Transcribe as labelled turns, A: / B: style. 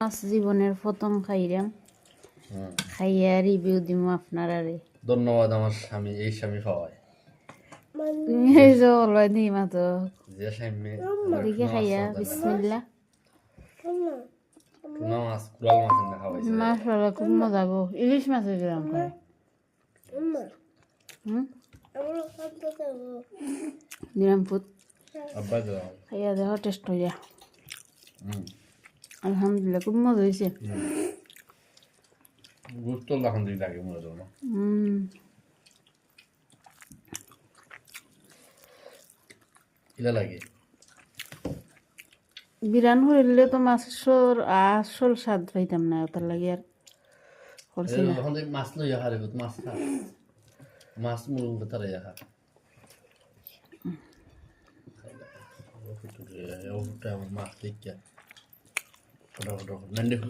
A: মাছ জীবনের প্রথম খাইলাম, খাইয়া রিভিউ দিব আপনারা।
B: ধন্যবাদ আমার স্বামী, এই স্বামী পাওয়ায়।
A: তুমি এই যে অলয় দিই মাত্র
B: যে স্বামী
A: দিকে খাইয়া বিসমিল্লাহ।
B: টুনা মাছ, কুড়াল মাছ এনে খাওয়াইছে।
A: মাশাআল্লাহ, খুব মজা গো। ইলিশ মাছের গ্রাম খায়। দিলাম পুত
B: আব্বা দাও।
A: খাইয়া দেখো টেস্ট হইয়া। আলহামদুলিল্লাহ, খুব মজা হয়েছে।
B: গুরুত্ব তখন দিকে লাগে মনে হলো। কিলা লাগে
A: বিরান হইলে তো মাছের আসল স্বাদ পাইতাম না, ওটার লাগে আর করছি না।
B: যখন মাছ লইয়া খারে মাছ খা, মাছ মুরুম তারা খা। মাছ দেখে